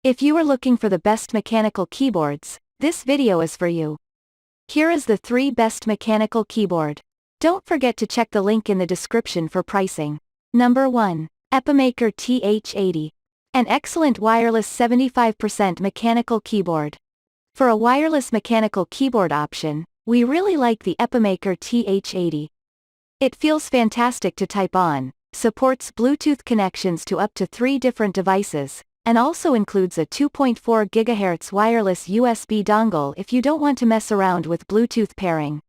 If you are looking for the best mechanical keyboards, this video is for you. Here is the 3 best mechanical keyboard. Don't forget to check the link in the description for pricing. Number 1. Epicmaker TH80. An excellent wireless 75% mechanical keyboard. For a wireless mechanical keyboard option, we really like the Epicmaker TH80. It feels fantastic to type on, supports Bluetooth connections to up to 3 different devices, and also includes a 2.4 GHz wireless USB dongle if you don't want to mess around with Bluetooth pairing.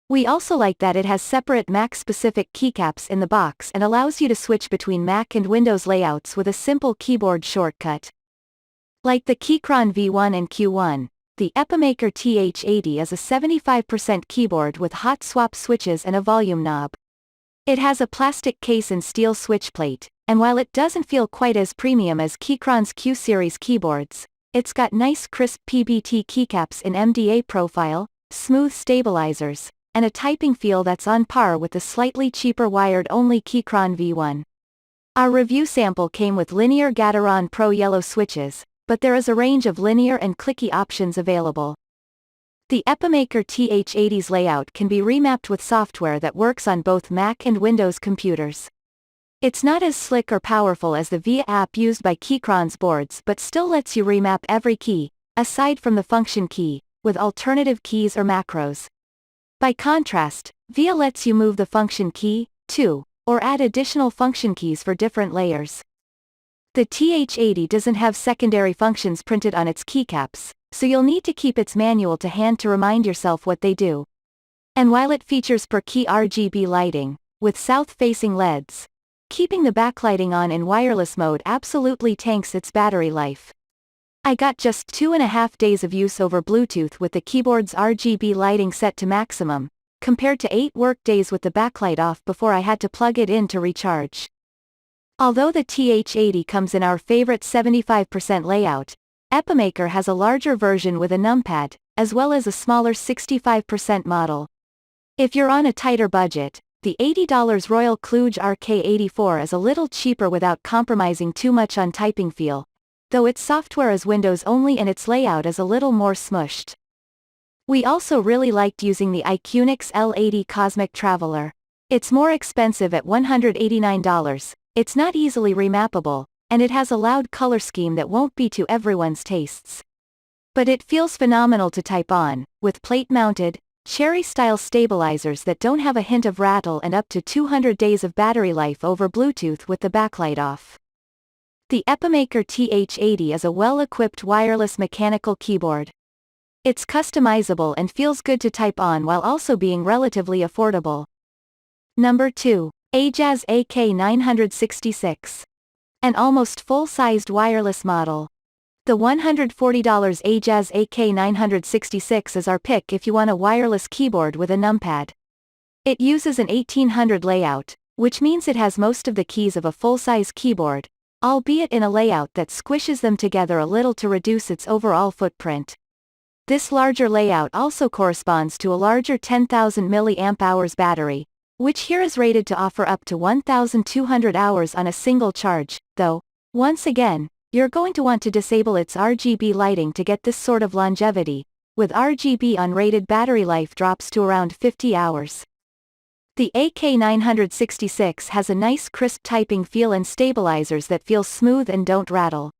We also like that it has separate Mac-specific keycaps in the box and allows you to switch between Mac and Windows layouts with a simple keyboard shortcut. Like the Keychron V1 and Q1, the Epicmaker TH80 is a 75% keyboard with hot swap switches and a volume knob. It has a plastic case and steel switch plate, and while it doesn't feel quite as premium as Keychron's Q-series keyboards, it's got nice crisp PBT keycaps in MDA profile, smooth stabilizers, and a typing feel that's on par with the slightly cheaper wired-only Keychron V1. Our review sample came with linear Gateron Pro yellow switches, but there is a range of linear and clicky options available. The Epicmaker TH80's layout can be remapped with software that works on both Mac and Windows computers. It's not as slick or powerful as the VIA app used by Keychron's boards but still lets you remap every key, aside from the function key, with alternative keys or macros. By contrast, VIA lets you move the function key, too, or add additional function keys for different layers. The TH80 doesn't have secondary functions printed on its keycaps, so you'll need to keep its manual to hand to remind yourself what they do. And while it features per-key RGB lighting, with south-facing LEDs, keeping the backlighting on in wireless mode absolutely tanks its battery life. I got just 2.5 days of use over Bluetooth with the keyboard's RGB lighting set to maximum, compared to 8 work days with the backlight off before I had to plug it in to recharge. Although the TH80 comes in our favorite 75% layout, Epicmaker has a larger version with a numpad, as well as a smaller 65% model. If you're on a tighter budget, the $80 Royal Kluge RK84 is a little cheaper without compromising too much on typing feel, though its software is Windows only and its layout is a little more smushed. We also really liked using the Iqnix L80 Cosmic Traveler. It's more expensive at $189, it's not easily remappable, and it has a loud color scheme that won't be to everyone's tastes. But it feels phenomenal to type on, with plate-mounted, cherry-style stabilizers that don't have a hint of rattle and up to 200 days of battery life over Bluetooth with the backlight off. The Epicmaker TH80 is a well-equipped wireless mechanical keyboard. It's customizable and feels good to type on while also being relatively affordable. Number 2. Ajaz AK966. An almost full-sized wireless model. The $140 Ajaz AK966 is our pick if you want a wireless keyboard with a numpad. It uses an 1800 layout, which means it has most of the keys of a full-size keyboard, albeit in a layout that squishes them together a little to reduce its overall footprint. This larger layout also corresponds to a larger 10,000 mAh battery, which here is rated to offer up to 1,200 hours on a single charge, though, once again, you're going to want to disable its RGB lighting to get this sort of longevity, with RGB unrated battery life drops to around 50 hours. The AK966 has a nice crisp typing feel and stabilizers that feel smooth and don't rattle.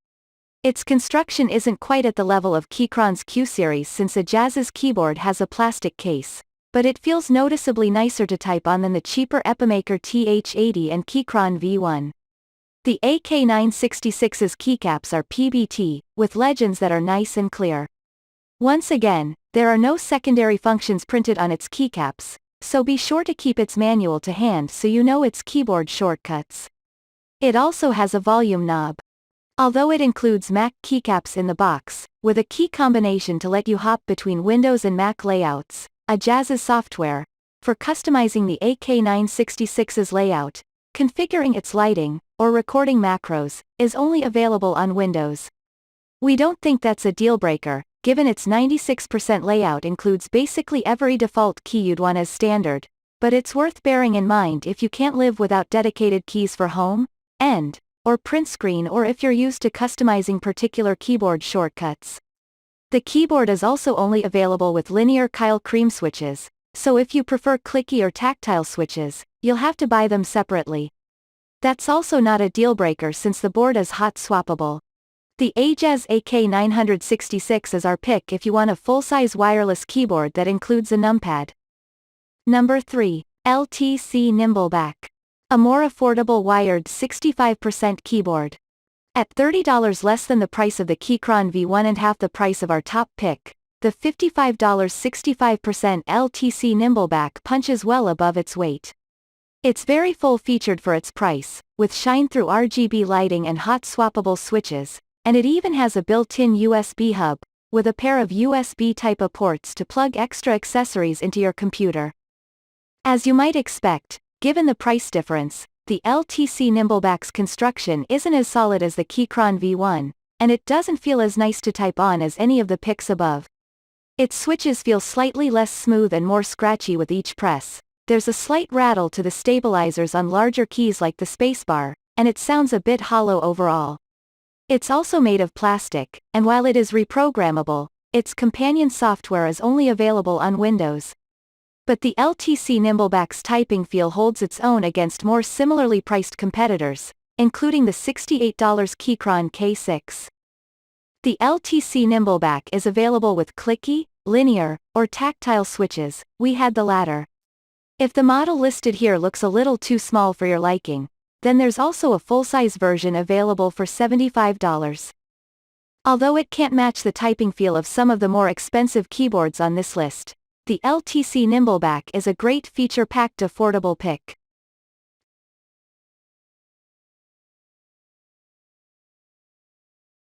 Its construction isn't quite at the level of Keychron's Q-series since Ajaz's keyboard has a plastic case, but it feels noticeably nicer to type on than the cheaper Epicmaker TH80 and Keychron V1. The AK966's keycaps are PBT, with legends that are nice and clear. Once again, there are no secondary functions printed on its keycaps, so be sure to keep its manual to hand so you know its keyboard shortcuts. It also has a volume knob. Although it includes Mac keycaps in the box, with a key combination to let you hop between Windows and Mac layouts, Ajaz's software, for customizing the AK966's layout, configuring its lighting, or recording macros, is only available on Windows. We don't think that's a deal-breaker, given its 96% layout includes basically every default key you'd want as standard, but it's worth bearing in mind if you can't live without dedicated keys for home, and or print screen, or if you're used to customizing particular keyboard shortcuts. The keyboard is also only available with linear Keil cream switches, so if you prefer clicky or tactile switches, you'll have to buy them separately. That's also not a deal breaker since the board is hot swappable. The Ajaz AK966 is our pick if you want a full-size wireless keyboard that includes a numpad. Number 3. LTC Nimbleback. A more affordable wired 65% keyboard. At $30 less than the price of the Keychron V1 and half the price of our top pick, the $55 65% LTC Nimbleback punches well above its weight. It's very full-featured for its price, with shine-through RGB lighting and hot swappable switches, and it even has a built-in USB hub, with a pair of USB Type-A ports to plug extra accessories into your computer. As you might expect, given the price difference, the LTC Nimbleback's construction isn't as solid as the Keychron V1, and it doesn't feel as nice to type on as any of the picks above. Its switches feel slightly less smooth and more scratchy with each press. There's a slight rattle to the stabilizers on larger keys like the spacebar, and it sounds a bit hollow overall. It's also made of plastic, and while it is reprogrammable, its companion software is only available on Windows. But the LTC Nimbleback's typing feel holds its own against more similarly priced competitors, including the $68 Keychron K6. The LTC Nimbleback is available with clicky, linear, or tactile switches. We had the latter. If the model listed here looks a little too small for your liking, then there's also a full-size version available for $75. Although it can't match the typing feel of some of the more expensive keyboards on this list, the LTC Nimbleback is a great feature-packed affordable pick.